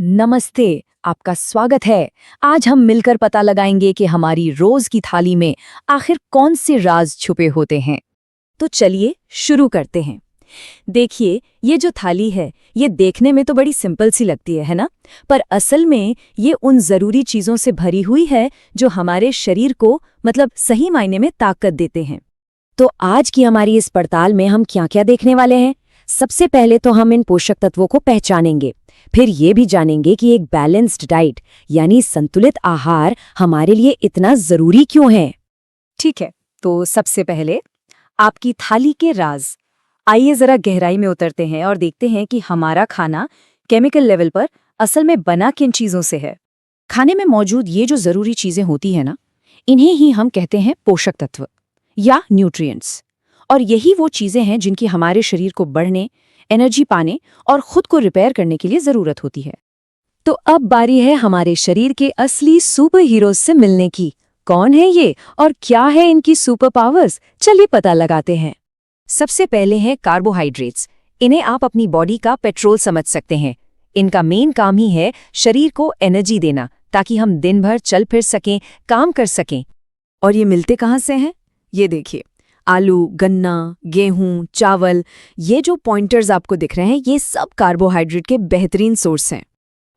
नमस्ते। आपका स्वागत है। आज हम मिलकर पता लगाएंगे कि हमारी रोज की थाली में आखिर कौन से राज छुपे होते हैं। तो चलिए शुरू करते हैं। देखिए, ये जो थाली है ये देखने में तो बड़ी सिंपल सी लगती है ना? पर असल में ये उन जरूरी चीजों से भरी हुई है जो हमारे शरीर को सही मायने में ताकत देते हैं। तो आज की हमारी इस पड़ताल में हम क्या-क्या देखने वाले हैं? सबसे पहले तो हम इन पोषक तत्वों को पहचानेंगे, फिर ये भी जानेंगे कि एक बैलेंस्ड डाइट यानी संतुलित आहार हमारे लिए इतना जरूरी क्यों है। ठीक है, तो सबसे पहले आपकी थाली के राज। आइए जरा गहराई में उतरते हैं और देखते हैं कि हमारा खाना केमिकल लेवल पर असल में बना किन चीजों से है। खाने में मौजूद ये जो जरूरी चीजें होती हैं ना, इन्हें ही हम कहते हैं पोषक तत्व या न्यूट्रिएंट्स। और यही वो चीजें हैं जिनकी हमारे शरीर को बढ़ने, एनर्जी पाने और खुद को रिपेयर करने के लिए जरूरत होती है। तो अब बारी है हमारे शरीर के असली सुपर हीरोज से मिलने की। कौन है ये और क्या है इनकी सुपर पावर्स? चलिए पता लगाते हैं। सबसे पहले हैं कार्बोहाइड्रेट्स। इन्हें आप अपनी बॉडी का पेट्रोल समझ सकते हैं। इनका मेन काम ही है शरीर को एनर्जी देना, ताकि हम दिन भर चल फिर सकें, काम कर सकें। और ये मिलते कहाँ से हैं? ये देखिए, आलू, गन्ना, गेहूं, चावल, ये जो पॉइंटर्स आपको दिख रहे हैं ये सब कार्बोहाइड्रेट के बेहतरीन सोर्स हैं।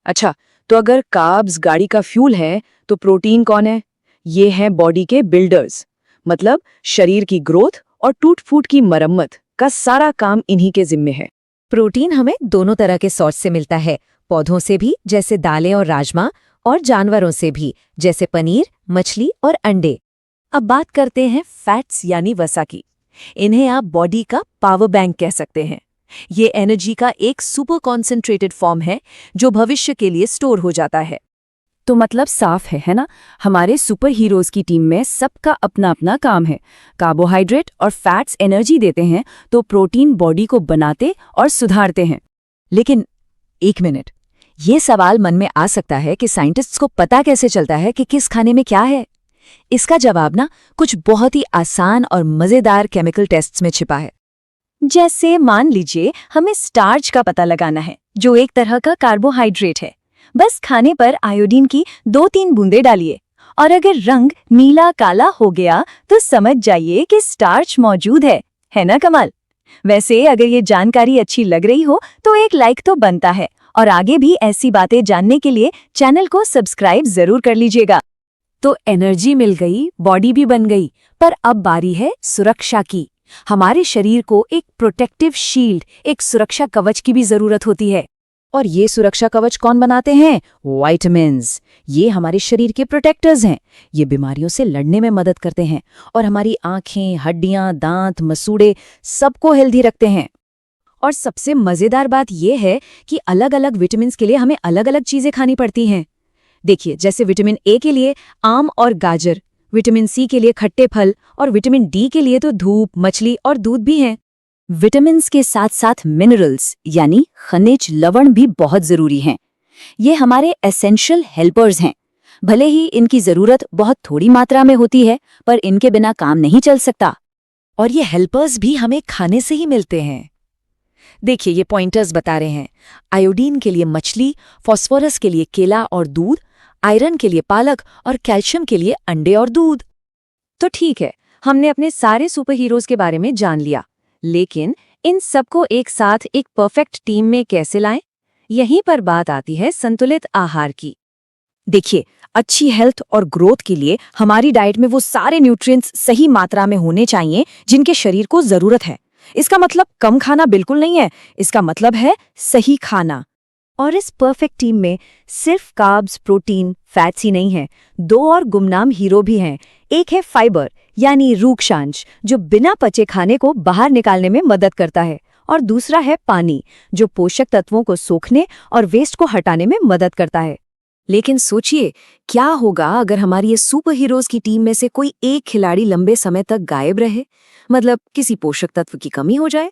अच्छा, तो अगर कार्ब्स गाड़ी का फ्यूल है तो प्रोटीन कौन है? ये हैं बॉडी के बिल्डर्स। मतलब शरीर की ग्रोथ और टूट फूट की मरम्मत का सारा काम इन्हीं के जिम्मे है। प्रोटीन हमें दोनों तरह के सोर्स से मिलता है, पौधों से भी जैसे दालें और राजमा, और जानवरों से भी जैसे पनीर, मछली और अंडे। अब बात करते हैं फैट्स यानी वसा की। इन्हें आप बॉडी का पावर बैंक कह सकते हैं। ये एनर्जी का एक सुपर कॉन्सेंट्रेटेड फॉर्म है जो भविष्य के लिए स्टोर हो जाता है। तो मतलब साफ है ना? हमारे सुपर हीरोज की टीम में सबका अपना अपना काम है। कार्बोहाइड्रेट और फैट्स एनर्जी देते हैं तो प्रोटीन बॉडी को बनाते और सुधारते हैं। लेकिन एक मिनट, ये सवाल मन में आ सकता है कि साइंटिस्ट्स को पता कैसे चलता है कि किस खाने में क्या है? इसका जवाब ना कुछ बहुत ही आसान और मजेदार केमिकल टेस्ट्स में छिपा है। जैसे मान लीजिए हमें स्टार्च का पता लगाना है, जो एक तरह का कार्बोहाइड्रेट है। बस खाने पर आयोडीन की 2-3 बूंदें डालिए और अगर रंग नीला काला हो गया तो समझ जाइए कि स्टार्च मौजूद है ना कमाल? वैसे अगर ये जानकारी अच्छी लग रही हो तो एक लाइक तो बनता है, और आगे भी ऐसी बातें जानने के लिए चैनल को सब्सक्राइब जरूर कर लीजिएगा। तो एनर्जी मिल गई, बॉडी भी बन गई, पर अब बारी है सुरक्षा की। हमारे शरीर को एक प्रोटेक्टिव शील्ड, एक सुरक्षा कवच की भी जरूरत होती है। और ये सुरक्षा कवच कौन बनाते हैं? विटामिन्स। ये हमारे शरीर के प्रोटेक्टर्स हैं। ये बीमारियों से लड़ने में मदद करते हैं और हमारी आंखें, हड्डियां, दांत, मसूड़े सबको हेल्दी रखते हैं। और सबसे मजेदार बात यह है कि अलग अलग विटामिन्स के लिए हमें अलग अलग चीजें खानी पड़ती हैं। देखिए, जैसे विटामिन ए के लिए आम और गाजर, विटामिन सी के लिए खट्टे फल, और विटामिन डी के लिए तो धूप, मछली और दूध भी हैं। विटामिन्स के साथ साथ मिनरल्स यानी खनिज लवण भी बहुत जरूरी हैं। ये हमारे एसेंशियल हेल्पर्स हैं। भले ही इनकी जरूरत बहुत थोड़ी मात्रा में होती है, पर इनके बिना काम नहीं चल सकता। और ये हेल्पर्स भी हमें खाने से ही मिलते हैं। देखिए, ये पॉइंटर्स बता रहे हैं। आयोडीन के लिए मछली, फास्फोरस के लिए केला और दूध, आयरन के लिए पालक और कैल्शियम के लिए अंडे और दूध। तो ठीक है, हमने अपने सारे सुपर हीरोज के बारे में जान लिया, लेकिन इन सबको एक साथ एक परफेक्ट टीम में कैसे लाएं? यहीं पर बात आती है संतुलित आहार की। देखिए, अच्छी हेल्थ और ग्रोथ के लिए हमारी डाइट में वो सारे न्यूट्रिएंट्स सही मात्रा में होने चाहिए जिनके शरीर को जरूरत है। इसका मतलब कम खाना बिल्कुल नहीं है, इसका मतलब है सही खाना। और इस परफेक्ट टीम में सिर्फ कार्ब्स, प्रोटीन, फैट्स ही नहीं है, 2 और गुमनाम हीरो भी हैं। एक है फाइबर यानी रूक्षांश, जो बिना पचे खाने को बाहर निकालने में मदद करता है, और दूसरा है पानी, जो पोषक तत्वों को सोखने और वेस्ट को हटाने में मदद करता है। लेकिन सोचिए, क्या होगा अगर हमारी ये सुपर हीरोज की टीम में से कोई एक खिलाड़ी लंबे समय तक गायब रहे? मतलब किसी पोषक तत्व की कमी हो जाए।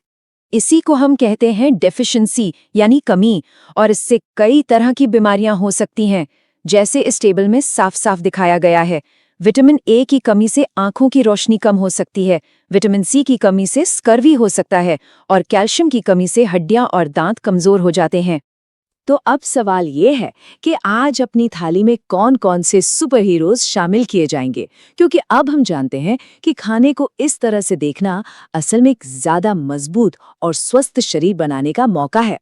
इसी को हम कहते हैं डेफिशिएंसी यानी कमी, और इससे कई तरह की बीमारियां हो सकती हैं। जैसे इस टेबल में साफ साफ दिखाया गया है, विटामिन ए की कमी से आंखों की रोशनी कम हो सकती है, विटामिन सी की कमी से स्कर्वी हो सकता है, और कैल्शियम की कमी से हड्डियां और दांत कमजोर हो जाते हैं। तो अब सवाल ये है कि आज अपनी थाली में कौन-कौन से सुपर हीरोज शामिल किए जाएंगे, क्योंकि अब हम जानते हैं कि खाने को इस तरह से देखना असल में एक ज्यादा मजबूत और स्वस्थ शरीर बनाने का मौका है।